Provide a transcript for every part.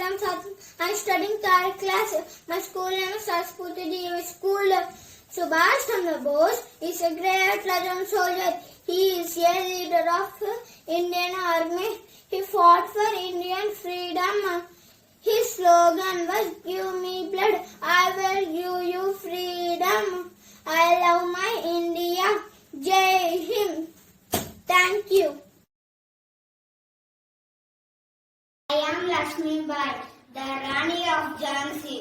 I'm studying third class. My school name is Saraswati Devi School. Subhash Chandra Bose is a great legend soldier. He is a leader of Indian Army. He fought for Indian freedom. His slogan was "Give me blood, I will give you freedom." I love my India. Jai Hind. Thank you. I am Lakshmi Bai, the Rani of Jhansi.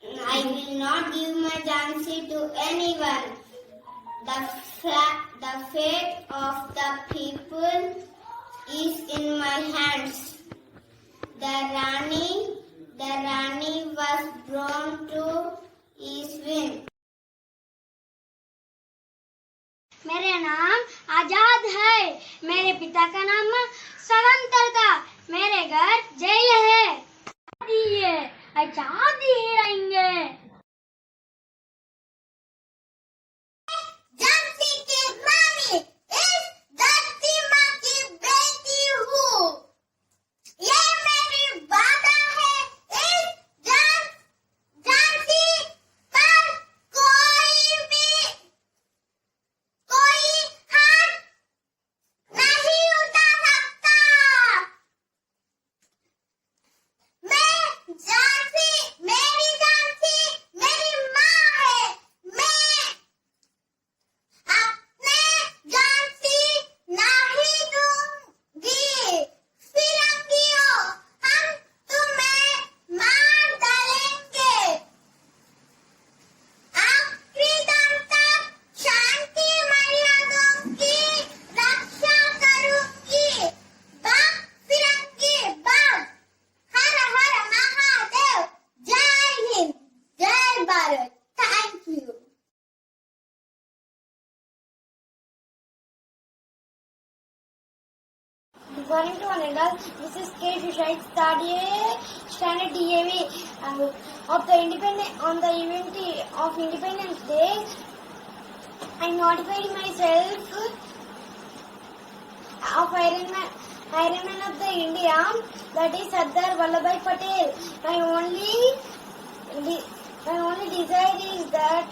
I will not give my Jhansi to anyone. The fate of the people is in my hands. The Rani was born to East Wind. मेरा नाम आजाद है. मेरे पिता का नाम स्वतंत्रता. मेरे घर जेल है. आजाद ही रहेंगे. झांसी की रानी इस धरती माँ की बेटी हूँ. ये मेरी वादा है. इस झांसी पर कोई हाथ नहीं उठा सकता. मेरी झांसी मेरी माँ है. मैं अपने झांसी नहीं दूंगी. फिरंगियों, हम तुम्हें मार डालेंगे. आखिरी दम तक शांति मर्यादाओं की रक्षा करूंगी. बाप फिरंगी बाप. हर हर महादेव. जय हिंद. जय Bharat. Thank you. Good morning to one and all. This is K. Shushait, third year, standard DAV. On the event of Independence Day, I notified myself of Iron Man of the India, that is Sardar Vallabhbhai Patel. My only desire is that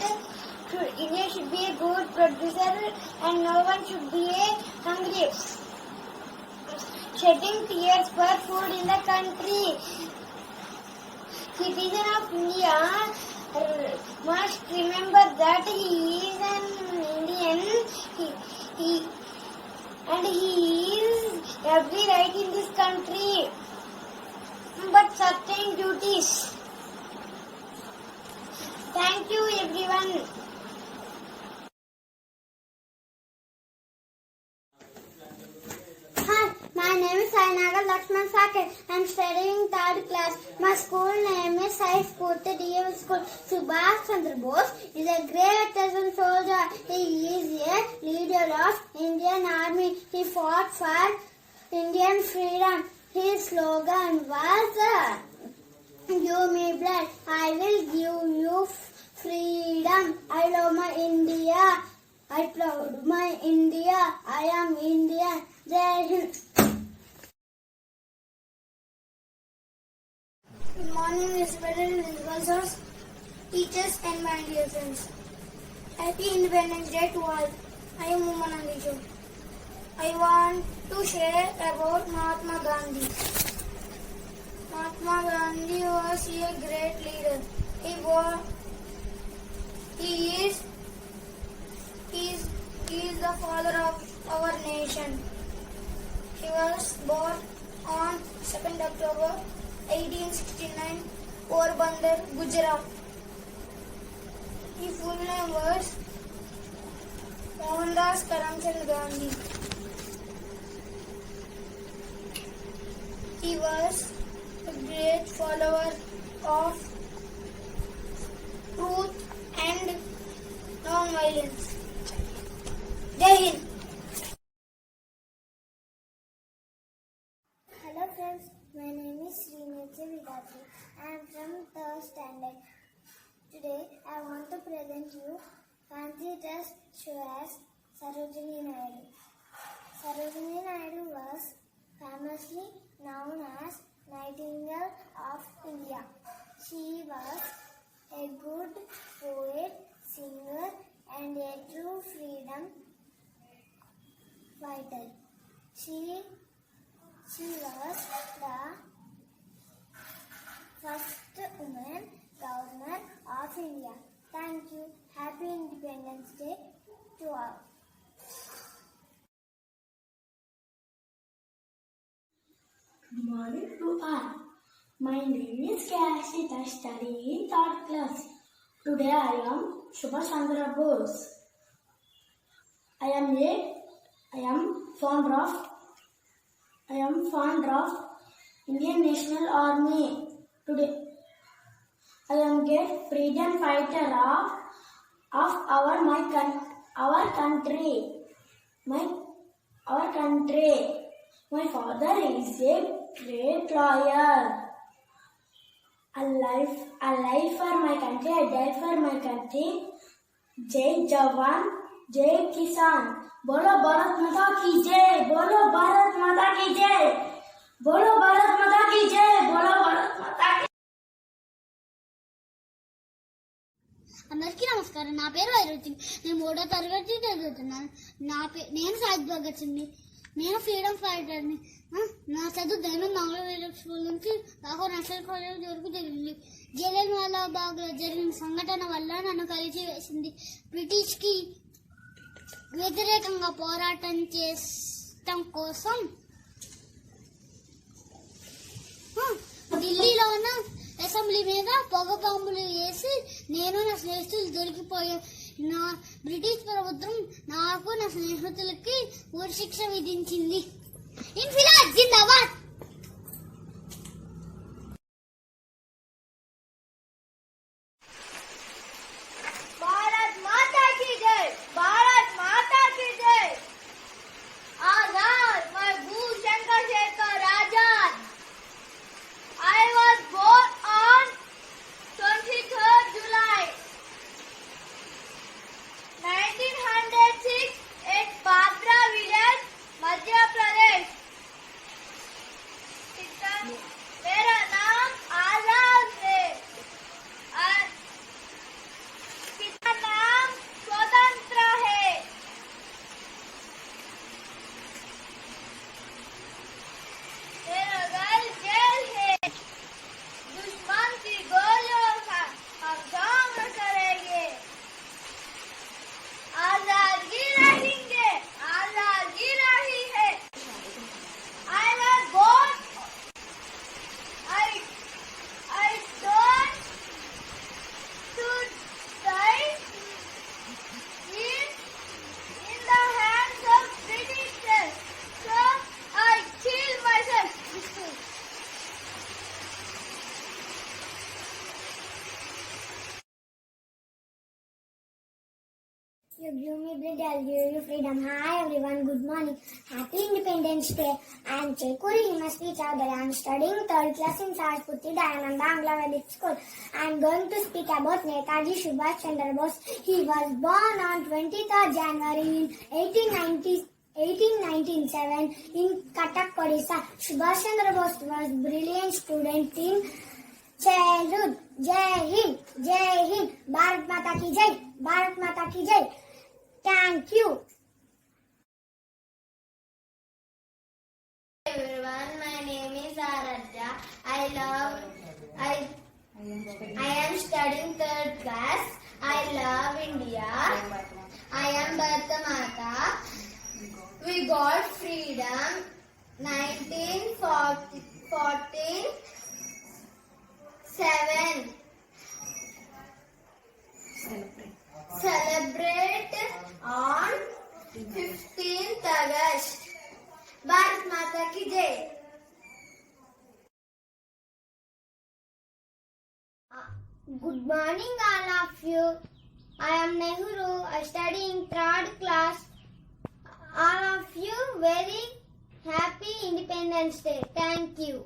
India should be a good producer and no one should be hungry. Shedding tears for food in the country. Citizen of India must remember that he is an Indian. He is every right in this country, but certain duties. Thank you, everyone. Hi, my name is Sainagar Lakshman Saket. I am studying third class. My school name is Saraswati Devi School. Subhash Chandra Bose is a great legend soldier. He is a leader of Indian Army. He fought for Indian freedom. His slogan was "Give me blood, I will give you freedom." I love my India. I proud my India. I am Indian. Jai Hind. Good morning, respected visitors, teachers and my dear friends. Happy Independence Day to all. I am Umanandi Jo. I want to share about Mahatma Gandhi. Mahatma Gandhi was a great leader. He is the father of our nation. He was born on 2nd October 1869, Porbandar, Gujarat. His full name was Mohandas Karamchand Gandhi. He was a great follower of truth and non-violence. Jai Hind. Hello friends, my name is Srinidhi Vidati. I am from 3rd standard. Today I want to present you Gandhi Trust show as Sarojini Naidu. Sarojini Naidu was famously known as Nightingale of She was a good poet, singer, and a true freedom fighter. She was the first woman governor of India. Thank you. Happy Independence Day to all. Good morning to all. My name is Kashita, studying in 3rd class. Today I am Subhash Chandra Bose. I am fond of Indian National Army. Today I am great freedom fighter of our country. My father is a great lawyer. I live for my country, I die for my country. Jai Jawan, Jai Kisan. Bolo Bharat Mata ki jai. Bolo Bharat Mata ki jai. Bolo Bharat Mata ki jai. Bolo Bharat Mata ki. అందరికీ నమస్కారం. నా పేరు వైరూతి. నేను 3వ తరగతి చదువుతున్నాను. నేను సాయి భగత్ సింగ్. నేను ఫ్రీడమ్ ఫైటర్ని. నా చదువు డైమండ్ మంగళ స్కూల్ నుంచి రాఘవ నేషనల్ కాలేజ్ వరకు జరిగింది. జలియన్వాలా బాగ్లో జరిగిన సంఘటన వల్ల నన్ను కలిసి వేసింది. బ్రిటిష్ కి వ్యతిరేకంగా పోరాటం చేయడం కోసం ఢిల్లీలోన అసెంబ్లీ మీద పొగ బాంబులు వేసి నేను నా స్నేహితులు దొరికిపోయాం. బ్రిటిష్ ప్రభుత్వం నాకు నా స్నేహితులకి ఉరి శిక్ష విధించింది. ఇన్ఫిలాద్ జిందాబాద్. భారత్ మాతా కీ జై. భారత్ మాతా కీ జై. ఆజాద్ మై భూషంకర్ Shekhar Azad. I was born on 23rd July 1906 at Babra village, Madhya Pradesh. मेरा नाम आजाद है और पिता नाम स्वतंत्र है. मेरा घर जेल है. दुश्मन की गोलियों का हम सामना करेंगे. आजादी रहेंगे. आजादी रही है. I was born. I don't to die in the hands of Britishers. So I kill myself. You give me blood, I'll give you freedom. Hi everyone, good morning. Happy Independence Day. I am Chekuri Himashri Chowdhury. I am studying 3rd class in Saraswati Dayananda Angla Vedic School. I am going to speak about Netaji Subhash Chandra Bose. He was born on 23rd January in 1897 in Cuttack, Odisha. Subhash Chandra Bose was a brilliant student in childhood. Jai Hind, Jai Hind. Bharat Mata ki Jai. Bharat Mata ki Jai. Thank you. Hey everyone, my name is Aradhya. I am studying 3rd class. I love India. I am Bharata Mata. We got freedom 1947. Celebrate on 15th August. Bharat Mata ki Jai. Good morning all of you. I am Nehru. I study in 3rd class. All of you very happy Independence Day. Thank you.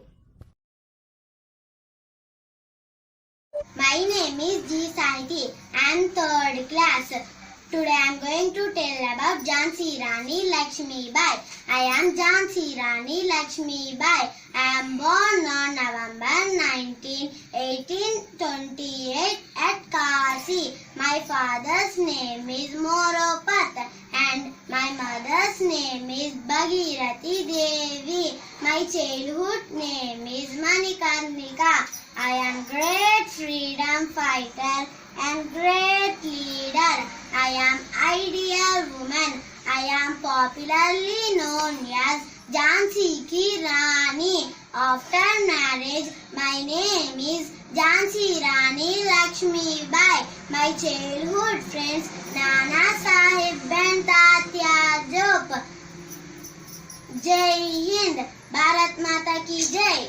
My name is G. Saiti. I am 3rd class. Today I am going to tell about Jhansi Rani Lakshmibai. I am Jhansi Rani Lakshmibai. I am born on November 19, 1812 Jatika. I am great freedom fighter and great leader. I am ideal woman. I am popularly known as Jhansi Ki Rani. After marriage, my name is Jhansi Rani Lakshmi Bai. My childhood friends Nana Sahib and Tatya Jop. Jai Hind. Bharat Mata Ki Jai.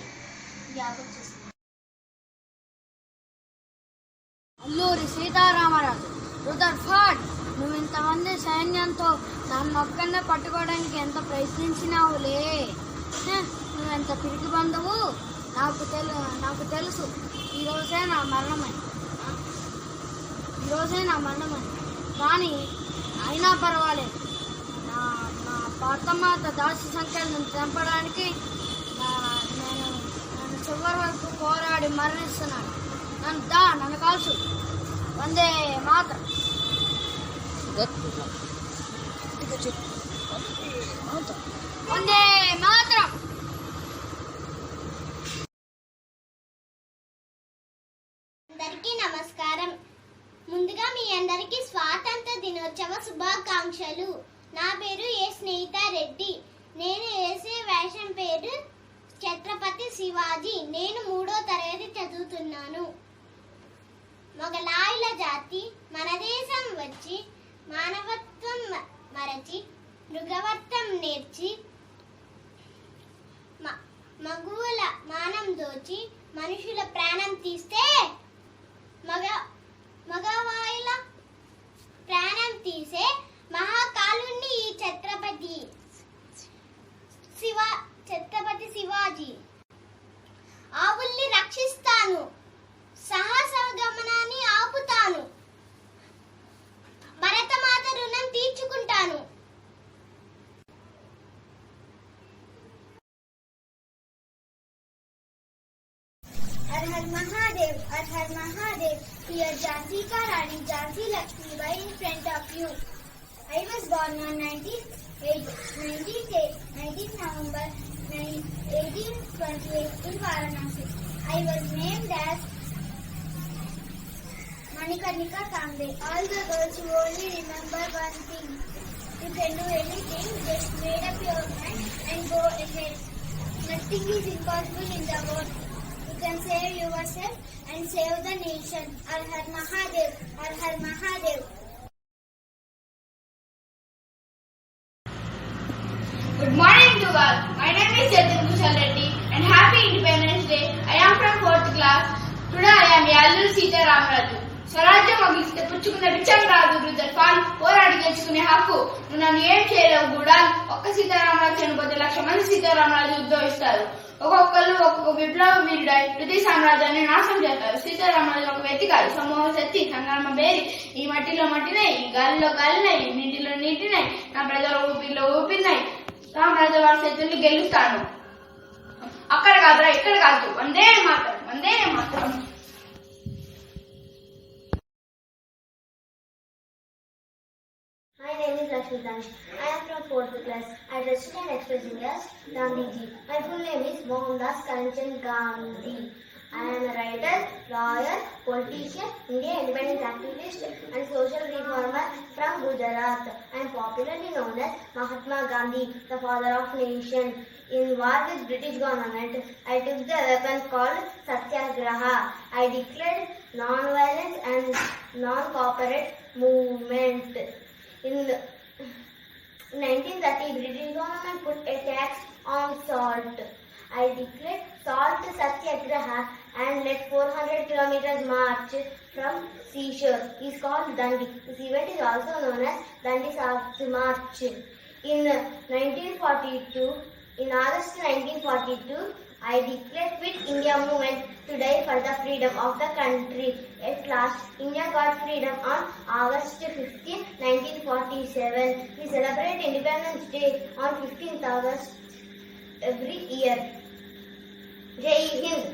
Alluri Sitaramaraju. రుదర్ఫర్డ్, నువ్వు ఇంతమంది సైన్యంతో నన్ను ఒక్కనే పట్టుకోవడానికి ఎంత ప్రయత్నించినావులే. నువ్వెంత పిరికి బంధువు. నాకు తెలుసు ఈరోజే నా మరణమని. కానీ అయినా పర్వాలేదు. నా పాతమాత దాసి సంఖ్యలను చంపడానికి నేను చివరి వరకు పోరాడి మరణిస్తున్నాను. నన్ను కాల్చు. వందే మాతరం. వందే మాతరం. అందరికీ నమస్కారం. ముందుగా మీ అందరికీ స్వాతంత్ర దినోత్సవ శుభాకాంక్షలు. నా పేరు ఏ స్నేహితారెడ్డి. నేను వేసే వేషం పేరు ఛత్రపతి శివాజీ. నేను 3వ తరగతి చదువుతున్నాను. మొగలాయుల జాతి మన దేశం వచ్చి మానవత్వం మరచి మృగవర్తం నేర్చి మగువుల మానం దోచి మనుషుల ప్రాణం తీస్తే మగవాయుల ప్రాణం తీసే మహాకాలుణ్ణి ఈ ఛత్రపతి శివాజీ. ఆవుల్ని రక్షిస్తాను, సాహసగమనాన్ని ఆపుతాను, భరతమాత రుణం తీర్చుకుంటాను. हर हर महादेव, हर हर Mahadev. Here Jhansi Ka Rani, Jhansi Lakshmi Bai in front of you. I was born on 19th November 1828 in Varanasi. I was named as Manikarnika Kamble. All the girls who only remember one thing: you can do anything, just made up your mind and go ahead. Nothing is impossible in the world. You can save yourself and save the nation. Har Har Mahadev, Har Har Mahadev. Good morning to all. My name is Chetan Kushal Reddy and happy Independence Day. I am from 4th class. Today I am Alluri Sita Ramaraju. స్వరాజ్యం అగిలిస్తే పుచ్చుకున్న బిచ్చం రాదు. రుద్రఫాన్ పోరాడి గెలుచుకునే హక్కు. నువ్వు నన్ను ఏం చేయలేవు కూడా. ఒక్క సీతారామరాజు చనిపోతే 1,00,000 మంది సీతారామరాజు ఉద్భవిస్తారు. ఒక్కొక్కరు ఒక్కొక్క విప్లవ వీరుడై ప్రతి సామ్రాజ్యాన్ని నాశనం చేస్తారు. సీతారామరాజు ఒక వ్యక్తి కాదు, సమూహ శక్తి, సంగ్రామ బేరి. ఈ మట్టిలో మట్టినాయి, ఈ గాలిలో గాలినాయి, ఈ నీటిలో నీటినాయి, నా ప్రజల ఊపిరిలో ఊపిరినాయి. రామరాజు వారి శత్రుల్ని గెలుస్తాను. అక్కడ కాదురా, ఇక్కడ కాదు. Vande Mataram, Vande Mataram. My name is Lakshmi Danish. I am from 4th class. I registered and express as Gandhiji. My full name is Mohandas Karamchand Gandhi. I am a writer, lawyer, politician, Indian independence activist and social reformer from Gujarat. I am popularly known as Mahatma Gandhi, the father of nation. In war with British government, I took the weapon called Satyagraha. I declared non-violence and non-cooperate movement. In 1930, British government put a tax on salt. I declared salt Satyagraha and led 400 kilometers march from seashore. It is called Dandi. This event is also known as Dandi Salt March. In August 1942, I declared Quit India movement to die for the freedom of the country. At last, India got freedom on August 15, 1947. We celebrate Independence Day on 15th August every year. Jai Hind.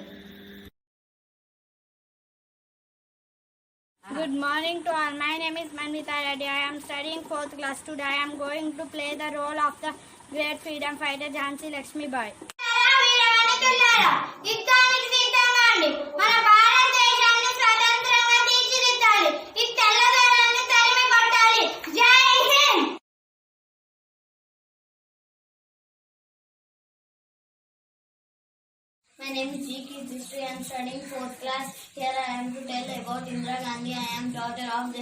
Good morning to all. My name is Manmita Reddy. I am studying 4th class. Today I am going to play the role of the great freedom fighter Jhansi Lakshmi Bai. యుద్ధానికి సిద్ధంగా name is G. Kids History. I am studying 4th class. Here I am to tell about Indira Gandhi. I am daughter of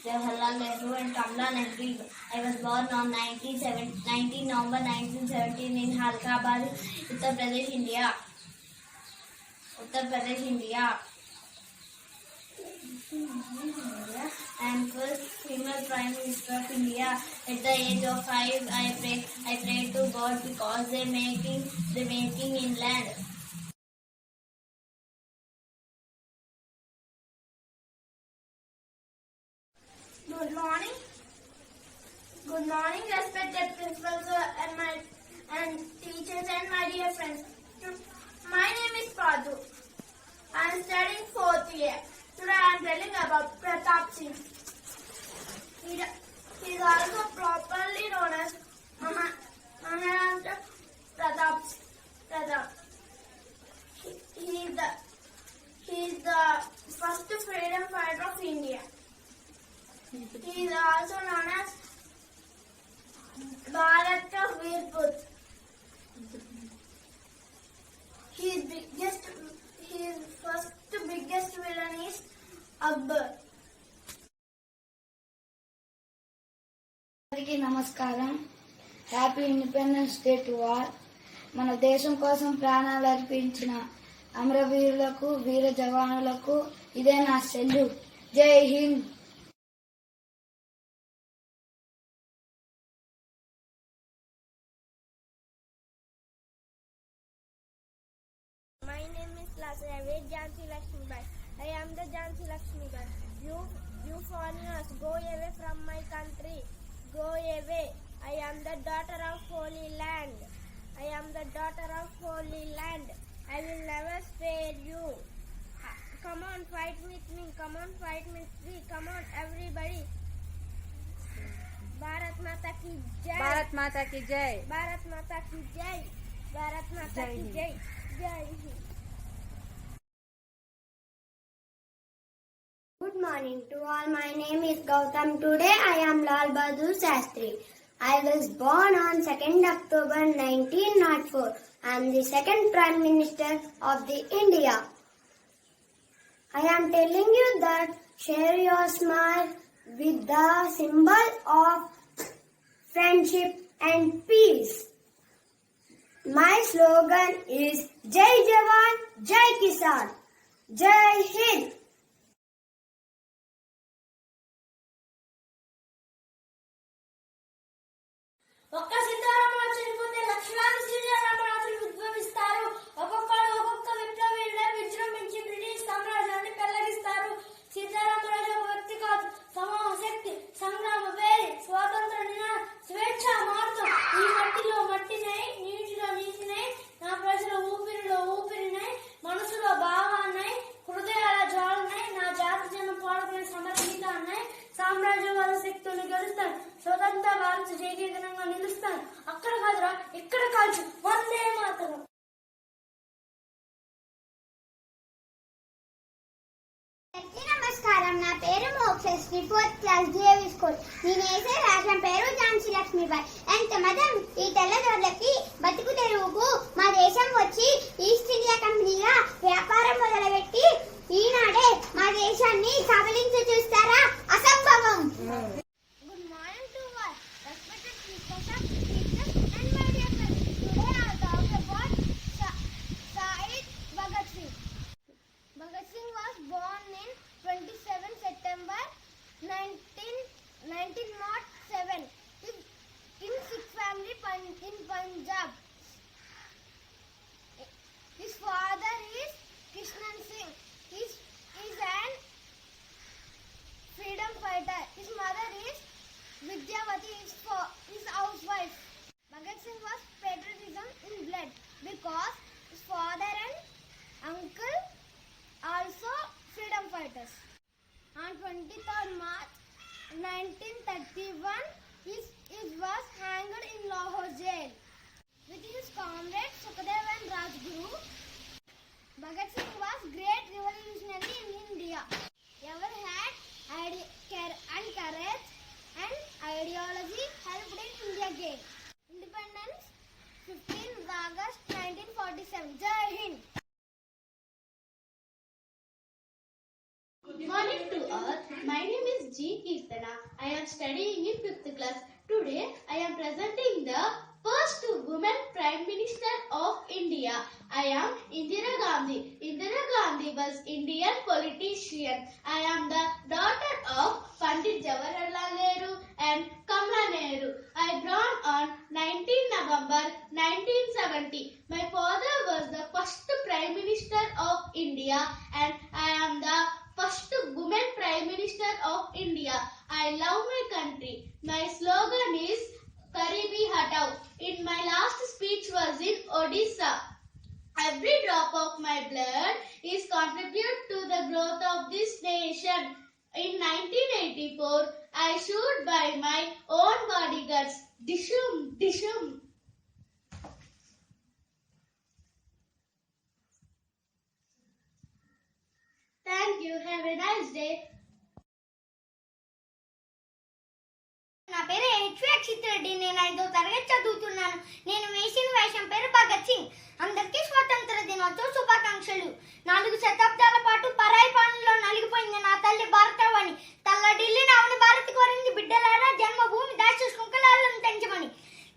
Jawaharlal Nehru and Kamala Nehru. I was born on 19 November 1917 in Halkabad, Uttar Pradesh, India. I am first female Prime Minister of India. At the age of 5, I prayed to God because they making inland. Good morning, respected principals and teachers and my dear friends. My name is Padu. I am studying 4th year. Today I am telling about Pratap Singh. He is also properly known as Maharashtra Pratap. He is the first freedom fighter of India. He is also known as Bharata Veer. His first biggest villain is Akbar. అందరికీ నమస్కారం. Happy independence day to all. మన దేశం కోసం ప్రాణాలు అర్పించిన అమరవీరులకు, వీర జవానులకు ఇదే నా సెల్యూట్. జై Hind. My name is Lasya Jhansi Lakshmibai. I am the Jhansi Lakshmibai. You foreigners, go away from my country. Go away. I am the daughter of Holy Land. I will never spare you. Come on, fight with me. Come on, everybody. Bharat Mata ki jai. Bharat माता की जय. Bharat Mata ki jai. Bharat Mata ki jai. Jai Hind. Good morning to all. My name is Gautam. Today I am Lal Bahadur Shastri. I was born on 2nd October 1904. I am the second Prime Minister of the India. I am telling you that share your smile with the symbol of friendship and peace. My slogan is Jai Jawan, Jai Kisan, Jai Hind. ఒక్క సీతారామరాజు చనిపోతే లక్షలాది సీతారామరాజులు ఉద్భవిస్తారు. ఒక్కొక్కరు ఒక్కొక్క విప్లవీయుడే విజృంభించి British సామ్రాజ్యాన్ని పెళ్లగిస్తారు. సీతారామరాజు ఒక వ్యక్తి కాదు, సమూహ శక్తి, సంగ్రామ పేరి, స్వాతంత్ర నినాదం, స్వేచ్ఛ మార్గం. ఈ మట్టిలో మట్టినై, నీటిలో నీటినై, నా ప్రజల ఊపిరిలో ఊపిరినై, మనసులో భావాన్నై, హృదయాల జ్వాలనై, నా జాతి జనం పాడుకునే సమర్గీతాన్నై, సామ్రాజ్యవాద శక్తులు గెలుస్తాను. స్వతంత్ర భారత జయకేతనంగా నిలుస్తాను. అక్కడ కాదురా, ఇక్కడ కాల్చు. వందే మాతరం. నమస్కారం. నా పేరు Mokshasri, 4th class DAV school. నేను వేసే రాష్ట్రం పేరు ఝాన్సీ లక్ష్మీబాయి. ఎంత మతం ఈ తెల్లదొరలకి బతుకు తెరువుకు మా దేశం వచ్చి ఈస్ట్ ఇండియా కంపెనీగా వ్యాపారం మొదలుపెట్టి ఈనాడే మా దేశాన్ని కబలించి చూస్తారా? అసంభవం. Good morning to all. Respected teachers and my dear friends. Today I will talk about Shahid Bhagat Singh. Bhagat Singh was born in 27 September 1907 in Sikh family in Punjab. His father is Krishnan Singh. He is an freedom fighter. His mother is Vidyavati, his housewife. Bhagat Singh was patriotism in blood because his father and uncle also freedom fighters. On 23rd March 1931, he was hanged in Lahore jail with his comrades Sukhdev and Rajguru. Bhagat Singh was great revolutionary in India. Ever had courage and ideology helped in India gain independence 15 August 1947. Jai Hind. all. My name is G. Kirtana. I am studying in 5th class. Today, I am presenting the first woman Prime Minister of India. I am Indira Gandhi. Indira Gandhi was Indian politician. I am the daughter of Pandit Jawaharlal Nehru and Kamala Nehru. I born on 19 November 1970. My father was the first Prime Minister of India and I am the first woman Prime Minister of India. I love my country. My slogan is Karibi Hatao. In my last speech was in Odisha. Every drop of my blood is contribute to the growth of this nation. In 1984, I shoot by my own bodyguards. Dishum, dishum. Thank you. Have a nice day. నా పేరు అక్షిత్ రెడ్డి. నేను 5వ తరగతి చదువుతున్నాను. నేను వేసిన వేషం పేరు భగత్ సింగ్. అందరికీ స్వాతంత్ర దినోత్సవ శుభాకాంక్షలు. 4 శతాబ్దాల పాటు పరాయి పాలనలో నలిగిపోయింది నా తల్లి భారతావని. తల్లడిల్లిన అవని భారత్ కోరింది బిడ్డలారా జన్మభూమి దాచి శృంఖలాలను తెంచమని.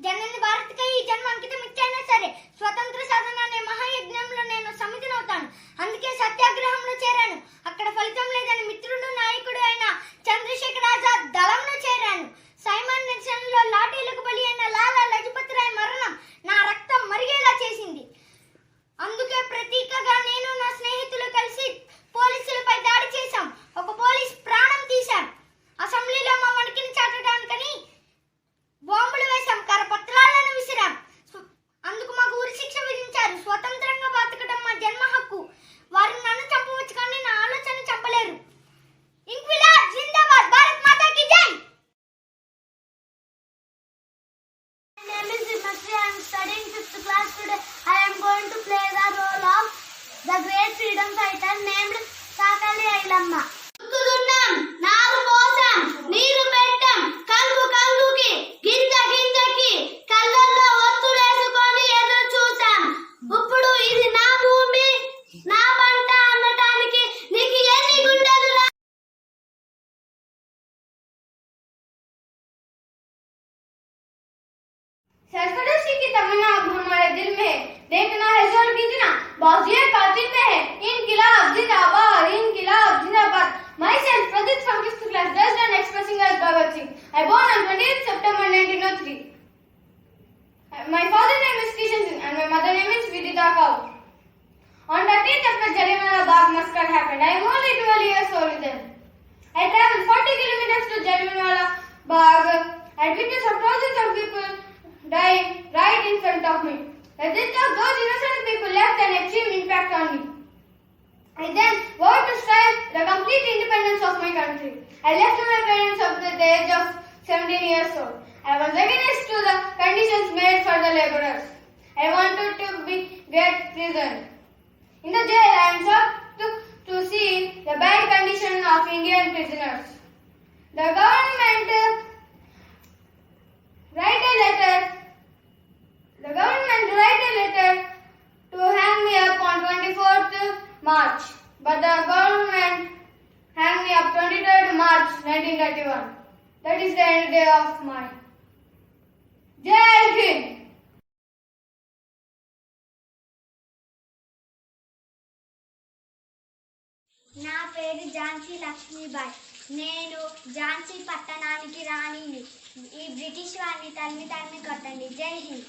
జనని భారత్కై ఈ జన్మ అంకితం ఇచ్చైనా సరే స్వతంత్ర సాధన అనే మహాయజ్ఞంలో నేను సమితినవుతాను. అందుకే సత్యాగ్రహంలో చేరాను. అక్కడ ఫలితం లేదని మిత్రుడు నాయకుడు అయిన చంద్రశేఖర్ ఆజాద్ దళంలో చేరాను. సైమన్ నిరసనలో లాఠీలకు బలి అయిన లాలా లజపత్ రాయ్ మరణం నా రక్తం మరిగేలా చేసింది. అందుకే ప్రతీకగా నేను నా స్నేహితులు కలిసి పోలీసులపై దాడి చేశాం. ఒక పోలీస్ ప్రాణం తీశాం. అసెంబ్లీలో మా వణికిని చాటడానికని బాంబులు వేశాం. కరపత్రాలను విసిరాం. అందుకు మాకు ఉరి శిక్ష విధించారు. స్వతంత్రంగా బతకడం మా జన్మ హక్కు. వారు నన్ను చంపవచ్చు కానీ నా ఆలోచన చంపలేరు. ఇంక్విలాబ్ జిందాబాద్. భారత్ మాతా కీ జై. My name is Himatri. I am studying 5th class today. I am going to play the role of the great freedom fighter named Sakali Ailamma. దున్నం, నారు పోసాం, నీరు పెట్టాం, కంగు కంగుకి, గింజ గింజకి, కళ్ళల్లో ఒత్తులేసుకొని ఎదురు చూసాం. ఇప్పుడు ఇది నా భూమి, నా పంట అన్నటానికి నీకు ఎన్ని గుండెలు? सरफरोशी की तमन्ना अब हमारे दिल में है, देखना है जोर कितना बाजिए कातिल में है. इनकिलाब जिंदाबाद, इनकिलाब जिंदाबाद. Myself, Pradip from 5th class, just done expressing as Bhagat Singh. I born on 28th September 1903. My father name is Kishan Singh and my mother name is Vidita Kaur. On 13th April, Jallianwala Bagh massacre happened. I am only 12 years old then. I traveled 40 kilometers to Jallianwala Bagh. I witnessed how thousands of people died right in front of me. The death of those innocent people left an extreme impact on me. I then vowed to strive the complete independence of my country. I left my parents at the age of 17 years old. I was against to the conditions made for the laborers. I wanted to get prison. In the jail, I am shocked to see the bad condition of Indian prisoners. The government write a letter to hang me up on 24th March, but the government hanged me up 23rd March 1931. That is the end day of mine. Jai Hind. నా పేరు ఝాన్సీ లక్ష్మీబాయి. నేను ఝాన్సీ పట్టణానికి రాణిని. ఈ British వారిని తరిమి కొట్టండి. జై Hind.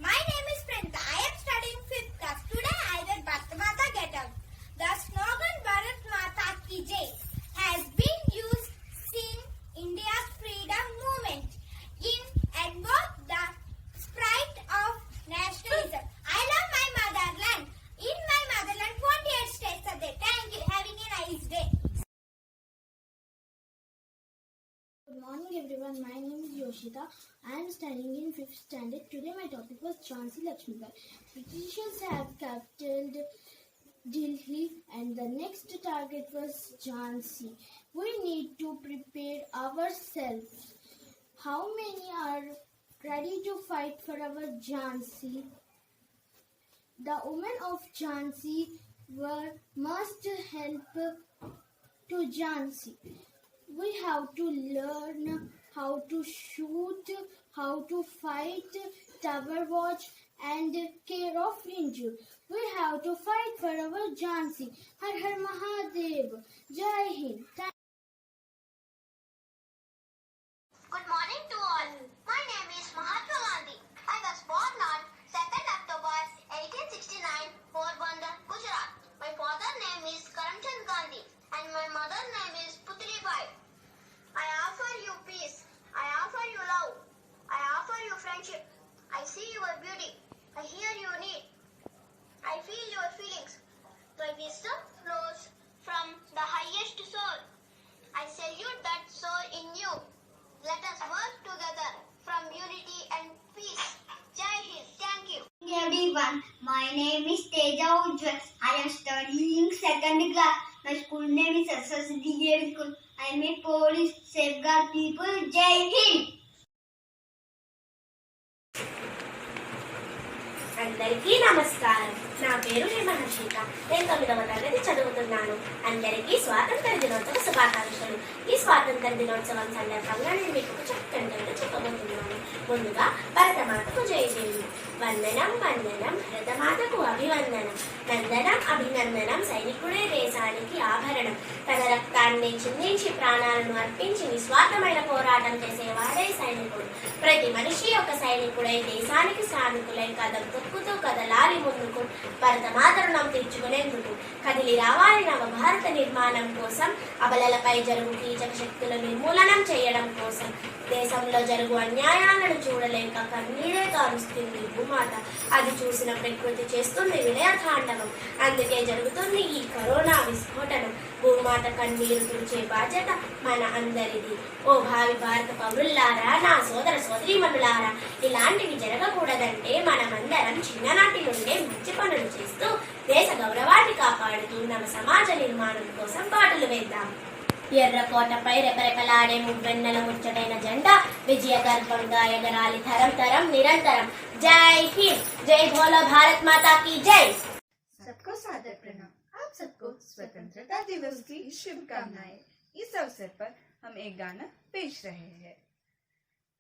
My name is Printa. I am studying 5th class. Today I read Bharat Mata Get Out. The slogan Bharat Mata Ki Jai has been used since India's freedom movement in evoke the spirit of nationalism. I love my motherland. In my motherland, 48 states are there. Thank you. Having a nice day. Good morning everyone, my name is Yoshita. I am studying in 5th standard. Today my topic was Jhansi Lakshmibai. Britishers have captured Delhi and the next target was Jhansi. We need to prepare ourselves. How many are ready to fight for our Jhansi? The women of Jhansi were must help to Jhansi. We have to learn how to shoot, how to fight, tower watch, and care of injured. We have to fight for our Jhansi. Har Har Mahadev. Jai Hind. Good morning to all. My name is Mahatma Gandhi. I was born on 2nd October 1869, Porbandar, Gujarat. My father's name is Karamchand Gandhi and my mother's name is Putri Bai. I offer you peace. I offer you love. I offer you friendship. I see your beauty. I hear your need. I feel your feelings. My wisdom flows from the highest soul. I salute that soul in you. Let us work together from unity and peace. Jai Hind. Thank you. Everyone, my name is Teja Ujjwal. I am studying second class. My school name is SSDA School. I am a police, safeguard people. Jai Hind. అందరికీ నమస్కారం. నా పేరు హేమహర్షిత. నేను 9వ తరగతి చదువుతున్నాను. అందరికీ స్వాతంత్ర దినోత్సవ శుభాకాంక్షలు. ఈ స్వాతంత్ర దినోత్సవం సందర్భంగా నేను మీకు ఒక చక్కటి చెప్పబోతున్నాను. ముందుగా భరతమాతకు జయజయలు. వందనం వందనం భరతమాతకు అభివందనం. నందనం అభినందనం సైనికుడే దేశానికి ఆభరణం. తన రక్తాన్ని చిందించి ప్రాణాలను అర్పించి నిస్వార్థమైన పోరాటం చేసేవాడే సైనికుడు. ప్రతి మనిషి ఒక సైనికుడై దేశానికి శ్రామికులై కదం తొక్కుతూ కదలాలి ముందుకు భరతమాత రుణం తీర్చుకునేందుకు. కదిలి రావాలి నవభారత నిర్మాణం కోసం, అబలలపై జరుగు కీచక శక్తుల నిర్మూలనం చేయడం కోసం. దేశంలో జరుగు అన్యాయాలను చూడలేక కన్నీరే కారుస్తుంది భూమాత. అది చూసిన ప్రకృతి చేస్తుంది విలయతాండవం. అందుకే జరుగుతుంది ఈ కరోనా విస్ఫోటనం. భూమాత కన్నీరు తుడిచే బాధ్యత మన అందరిది. ఓ భావి భారత పౌరుల్లారా, నా సోదర సోదరీమణులారా, ఇలాంటివి జరగకూడదంటే మనమందరం చిన్ననాటి నుండే మంచి పనులు చేస్తూ దేశ గౌరవాన్ని కాపాడుతూ నవ సమాజ నిర్మాణం కోసం బాటలు వేద్దాం. ఎర్రకోటపై రెపరెపలాడే మువ్వెన్నెల ముచ్చటైన జెండా విజయ గర్భంగా ఎగరాలి తరం తరం నిరంతరం. జై హింద్. జై భోలో భారత్ మాతా की जय. सबको सादर प्रणाम. आप सबको स्वतंत्रता दिवस की शुभकामनाएं. इस अवसर पर हम एक गाना पेश रहे हैं.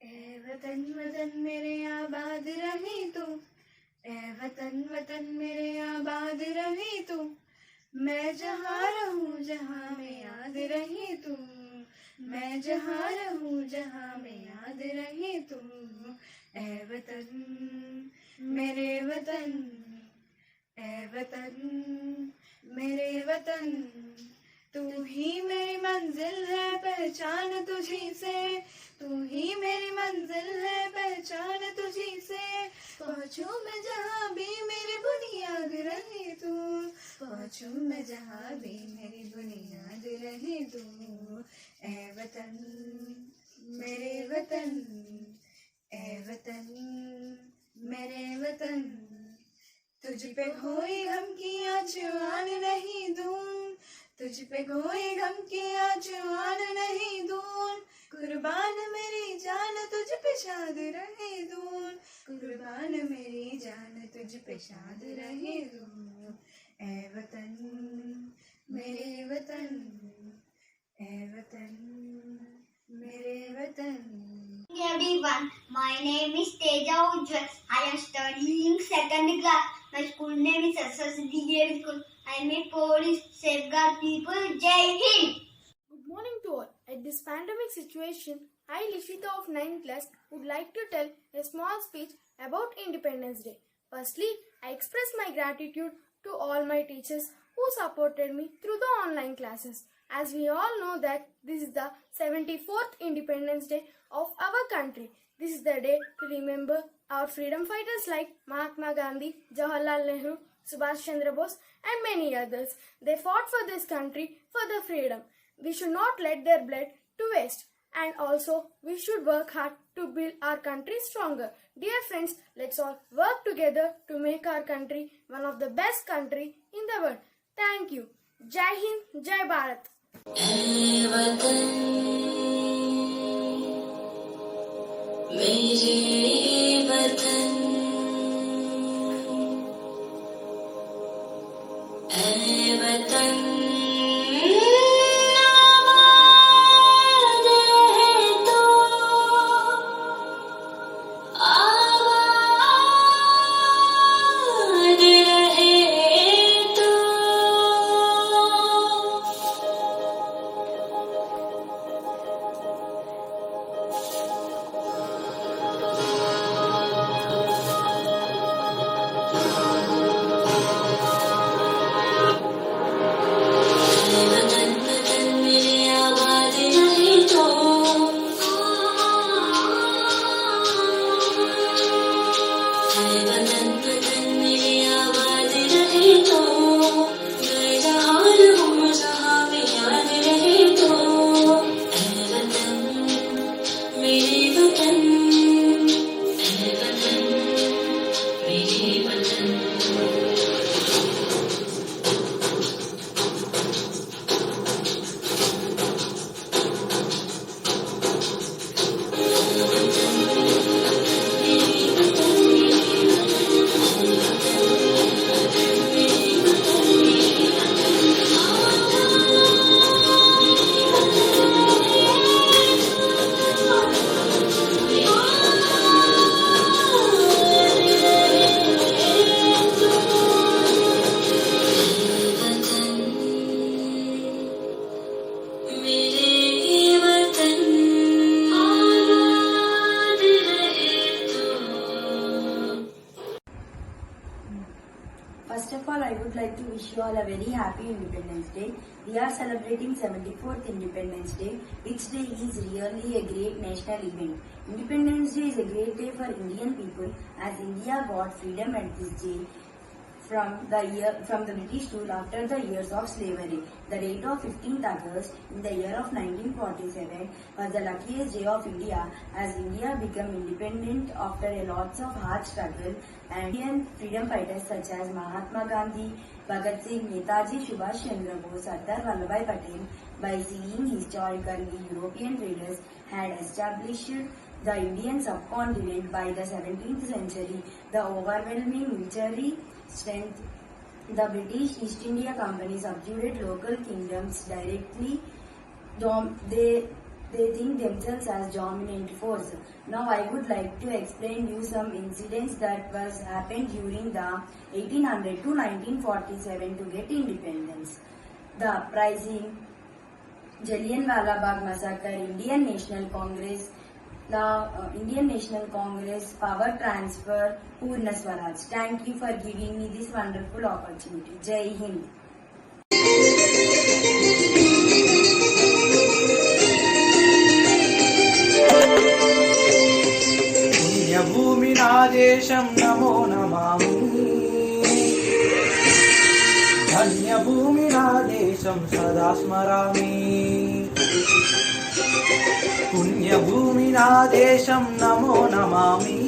ए वतन वतन मेरे आबाद रहे तू, ए वतन वतन मेरे आबाद रहे तू, मैं जहाँ रहूं जहाँ में याद रहे तू, मैं जहाँ रहूं जहाँ में याद रहे तू. ए वतन मेरे वतन, ए वतन मेरे वतन, तू ही मेरी मंजिल है पहचान तुझी से, तू ही मेरी मंजिल है पहचान तुझी से. पहुँचूं मैं जहाँ भी मेरी बुनियाद रहे तू, पहुँचूं मैं जहाँ भी मेरी बुनियाद रहे तू. ए वतन मेरे वतन, ए वतन मेरे वतन, तुझ पे कोई गम की आंचुआन नहीं दूं, तुझ पे कोई गम की आंचुआन नहीं दूं. कुर्बान मेरी जान तुझ पे शाद रहे दूं, कुर्बान मेरी जान तुझ पे शाद रहे दूं. ए वतन मेरे वतन, ए वतन मेरे वतन. Everyone, my name is Teja Ujjwal. I am studying second class. My school name is SSDA School. I am a police, safeguard people. Jai Hind. Good morning to all. At this pandemic situation, I, Lishita of 9th class, would like to tell a small speech about Independence Day. Firstly, I express my gratitude to all my teachers who supported me through the online classes. As we all know that this is the 74th Independence Day of our country. This is the day to remember our freedom fighters like Mahatma Gandhi, Jawaharlal Nehru, Subhash Chandra Bose and many others. They fought for this country for the freedom. We should not let their blood to waste. And also, we should work hard to build our country stronger. Dear friends, let's all work together to make our country one of the best country in the world. Thank you. Jai Hind, Jai Bharat. मेरे वतन First of all, I would like to wish you all a very happy Independence Day. We are celebrating 74th Independence Day, which day is really a great national event. Independence Day is a great day for Indian people as India got freedom at this day from the British rule after the years of slavery. The date of 15th August in the year of 1947 was the luckiest day of India as India became independent after a lots of hard struggle, and Indian freedom fighters such as Mahatma Gandhi, Bhagat Singh, Netaji Subhash Chandra Bose, Sardar Vallabhbhai Patel, by seeing historically European traders had established the Indian subcontinent by the 17th century. The overwhelming military strength, the British East India Company subjugated local kingdoms directly. They think themselves as dominant force. Now I would like to explain you some incidents that was happened during the 1800 to 1947 to get independence. The uprising, Jallianwala Bagh massacre, Indian National Congress, power transfer, Purna Swaraj. Thank you for giving me this wonderful opportunity. Jai Hind. పుణ్యభూమి నా దేశం నమో నమామి, ధన్యభూమి నా దేశం సదా స్మరామి. పుణ్యభూమి నా దేశం నమో నమామి,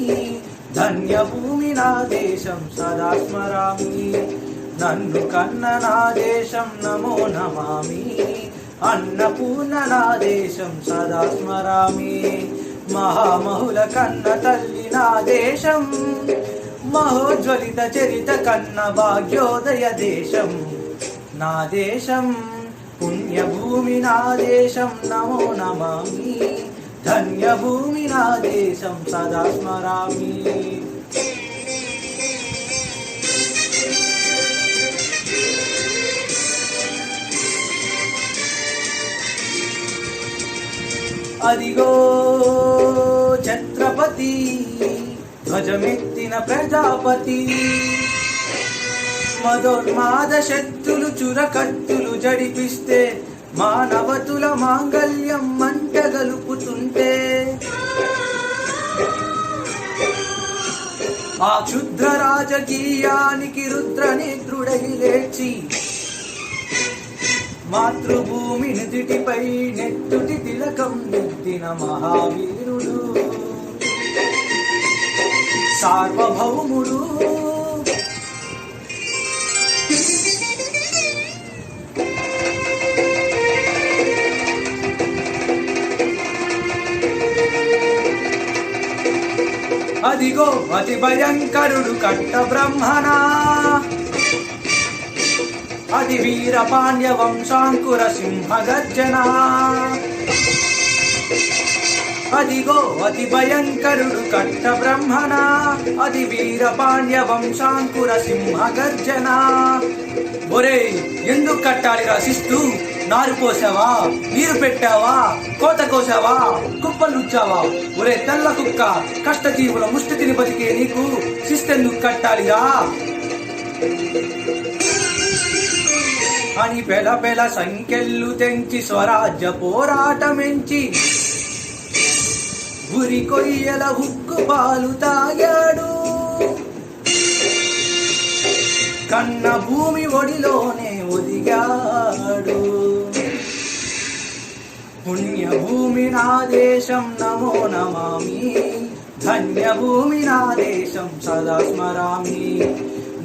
ధన్యభూమి నా దేశం సదా స్మరామి. నన్ను కన్న నా దేశం నమో నమామి, అన్నపూర్ణ నా దేశం సదా స్మరామి. మహామహుల కన్న తల్లి నా దేశం, మహోజ్వలిత చరిత కన్న భాగ్యోదయ దేశం నా దేశం. పుణ్యభూమి నా దేశం నమో నమామి, ధన్యభూమి నా దేశం సదా స్మరామి. అదిగో ఛత్రపతి, ధ్వజమెత్తిన ప్రజాపతి. మదోన్మాద శక్తులు చురకత్తులు జడిపిస్తే, మానవతుల మాంగల్యం మంట గలుపుతుంటే, ఆ క్షుద్ర రాజకీయానికి రుద్రనేత్రుడై లేచి, మాతృభూమి నిధిటిపై నెత్తుటి తిలకం నెత్తిన మహావీరుడు, సార్వభౌముడు. అదిగో అతి భయంకరుడు కట్ట బ్రహ్మణ, అది వీర పాండ్య వంశాంకుర సింహ గర్జన. అదిగో అతి భయంకరుడు కట్ట బ్రహ్మణ, అది వీర పాండ్య వంశాంకుర సింహ గర్జన. ఒరే ఎందుకు కట్టాలి రాసిస్తూ, నారు పోసావా, నీరు పెట్టావా, కోత కోసావా, కుప్పలుచ్చావా? ఒరే తెల్ల కుక్క, కష్టజీవుల ముష్టి తిని బతికే నీకు శిస్తెందుకు కట్టాలిరా అని పెల పెల సంఖ్యలు తెంచి స్వరాజ్య పోరాటమెంచి, ఉరి కొయ్యల హుక్కు పాలు తాగాడు. కన్న భూమి ఒడిలోనే ఒదిగాడు. పుణ్యభూమి నా దేశం నమో నమామి, ధన్యభూమి నా దేశం సదా స్మరామి.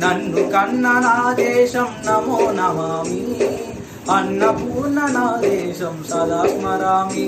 నన్ను కన్న నా దేశం నమో నమామి, అన్నపూర్ణ నా దేశం సదా స్మరామి.